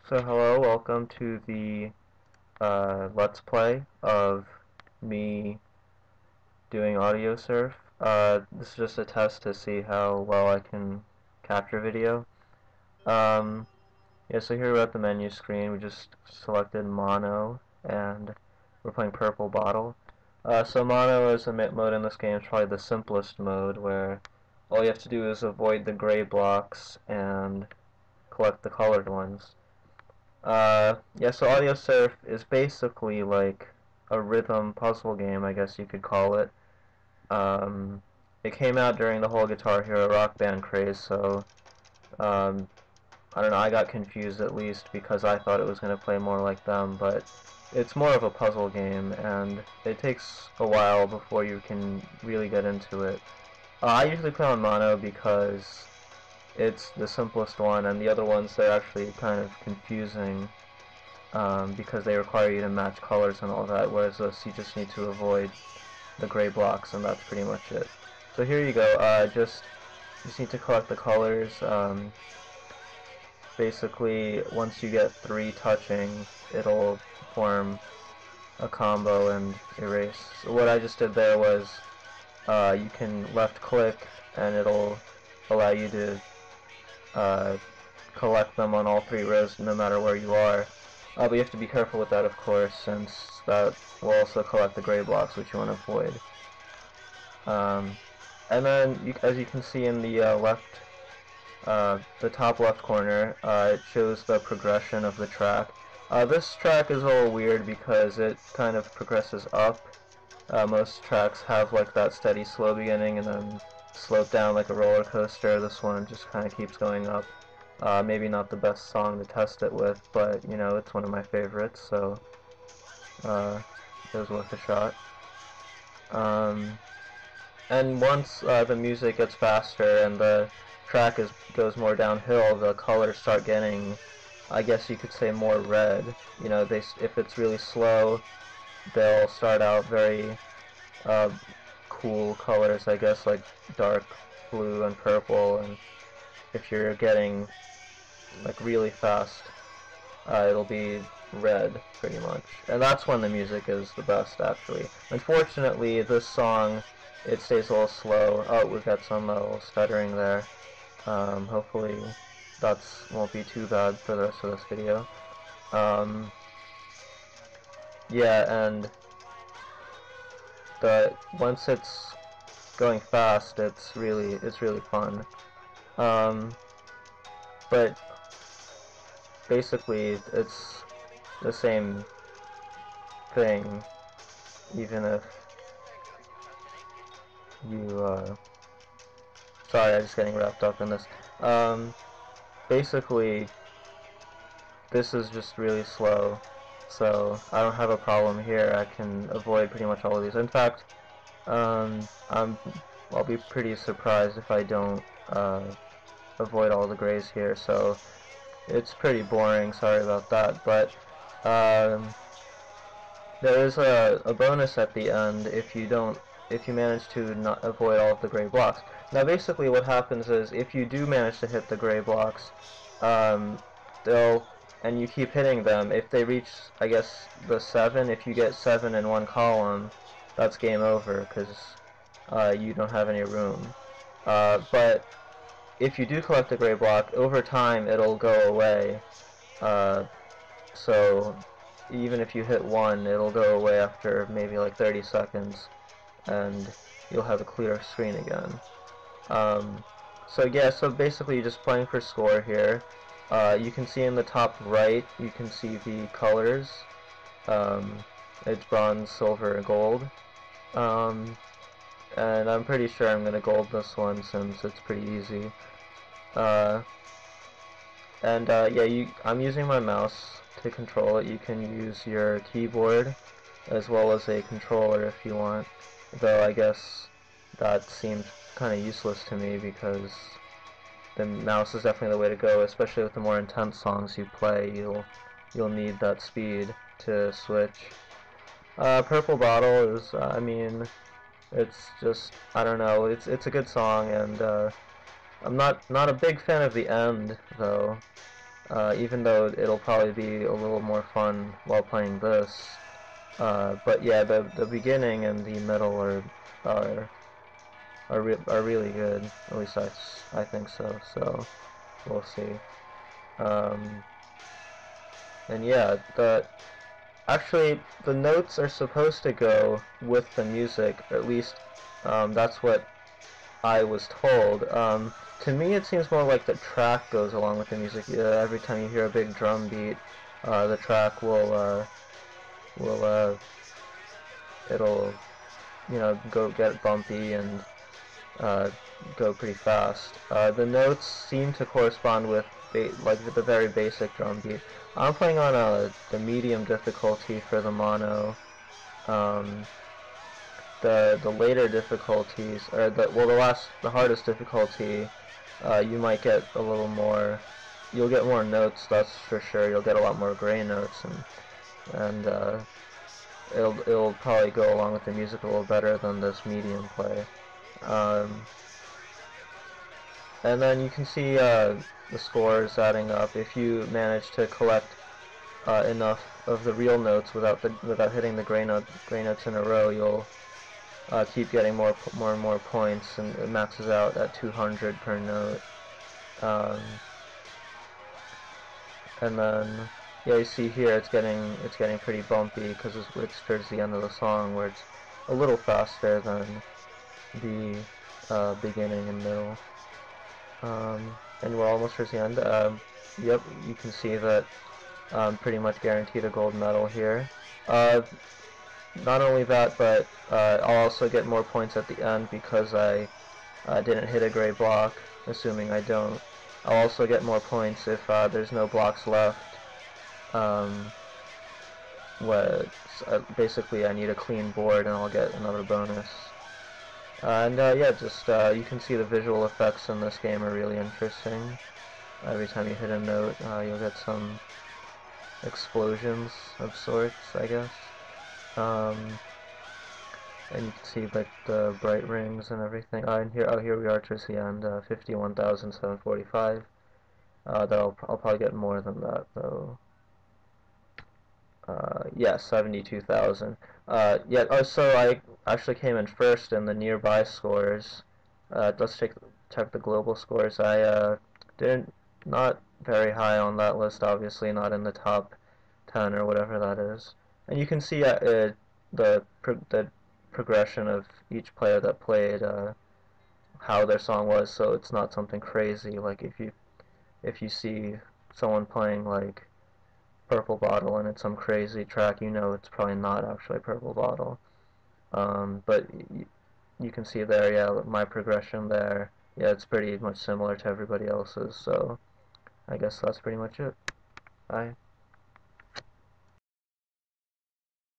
So hello, welcome to the Let's Play of me doing Audiosurf. This is just a test to see how well I can capture video. Um, yeah, so here we're at the menu screen. We just selected mono, and we're playing purple bottle. So mono is a mode in this game. It's probably the simplest mode, where all you have to do is avoid the gray blocks and collect the colored ones. Yeah, so Audiosurf is basically like a rhythm puzzle game, I guess you could call it. It came out during the whole Guitar Hero Rock Band craze, so I don't know, I got confused at least because I thought it was going to play more like them, but it's more of a puzzle game, and it takes a while before you can really get into it. I usually play on mono because it's the simplest one, and the other ones, they're actually kind of confusing. Because they require you to match colors and all that, whereas this you just need to avoid the gray blocks, and that's pretty much it. So here you go, just need to collect the colors. Basically, once you get 3 touching, it'll form a combo and erase. So what I just did there was, you can left click and it'll allow you to collect them on all 3 rows no matter where you are. But you have to be careful with that, of course, since that will also collect the gray blocks, which you want to avoid. And then, as you can see in the the top left corner, it shows the progression of the track. This track is a little weird because it kind of progresses up. Most tracks have like that steady slow beginning and then slope down like a roller coaster. This one just kind of keeps going up. Maybe not the best song to test it with, but you know, it's one of my favorites, so it was worth a shot. And once the music gets faster and the track goes more downhill, the colors start getting, I guess you could say, more red. You know, if it's really slow, they'll start out very cool colors, I guess, like dark blue and purple, and if you're getting like really fast, it'll be red pretty much, and that's when the music is the best, actually. Unfortunately, this song, it stays a little slow. Oh, we've got some little stuttering there. Hopefully that won't be too bad for the rest of this video. Yeah, and once it's going fast, it's really fun. But basically, it's the same thing, even if you, sorry, I'm just getting wrapped up in this. Basically, this is just really slow, so I don't have a problem here. I can avoid pretty much all of these. In fact, I'll be pretty surprised if I don't, avoid all the grays here, so it's pretty boring, sorry about that, but there is a bonus at the end if you manage to not avoid all of the gray blocks. Now basically what happens is, if you do manage to hit the gray blocks, and you keep hitting them, if they reach, I guess, the 7, if you get 7 in one column, that's game over, because you don't have any room. But if you do collect a gray block, over time it'll go away. So even if you hit 1, it'll go away after maybe like 30 seconds, and you'll have a clear screen again. So yeah, so basically you're just playing for score here. You can see in the top right, you can see the colors. It's bronze, silver, and gold. And I'm pretty sure I'm gonna gold this one since it's pretty easy. Yeah, I'm using my mouse to control it. You can use your keyboard as well as a controller if you want, though I guess that seems kind of useless to me because the mouse is definitely the way to go, especially with the more intense songs you play. You'll need that speed to switch. Purple Bottle is, I mean, it's just, I don't know, it's a good song, and I'm not a big fan of the end, though. even though it'll probably be a little more fun while playing this. But yeah, the beginning and the middle are are really good. At least I think so. So we'll see. Um, and yeah, actually the notes are supposed to go with the music. Or at least that's what I was told. To me, it seems more like the track goes along with the music. Every time you hear a big drum beat, the track will it'll go get bumpy and uh, go pretty fast. The notes seem to correspond with like the very basic drum beat. I'm playing on the medium difficulty for the mono. Um, the later difficulties, or the hardest difficulty, you might get a little more. You'll get more notes, that's for sure. You'll get a lot more gray notes, and it'll probably go along with the music a little better than this medium play. Um, and then you can see the scores adding up. If you manage to collect enough of the real notes without hitting the gray notes in a row, you'll keep getting more and more points, and it maxes out at 200 per note. Um, and then yeah, you see here it's getting pretty bumpy because it's towards the end of the song where it's a little faster than the beginning and middle. And we're almost towards the end. Yep, you can see that pretty much guaranteed a gold medal here. Not only that, but I'll also get more points at the end because I didn't hit a gray block, assuming I don't. I'll also get more points if there's no blocks left. Basically I need a clean board and I'll get another bonus. Yeah, just you can see the visual effects in this game are really interesting. Every time you hit a note, you'll get some explosions of sorts, I guess. And you can see like the bright rings and everything. And here we are towards the end, 51,745. I'll probably get more than that though. Yeah, 72,000. Yeah. Oh, so I actually came in first in the nearby scores. Let's check the global scores. I didn't not very high on that list. Obviously, not in the top 10 or whatever that is. And you can see the progression of each player that played, how their song was. So it's not something crazy. Like if you see someone playing like Purple Bottle and it's some crazy track, you know it's probably not actually Purple Bottle. But you can see there, yeah, my progression there. Yeah, it's pretty much similar to everybody else's. So I guess that's pretty much it. Bye.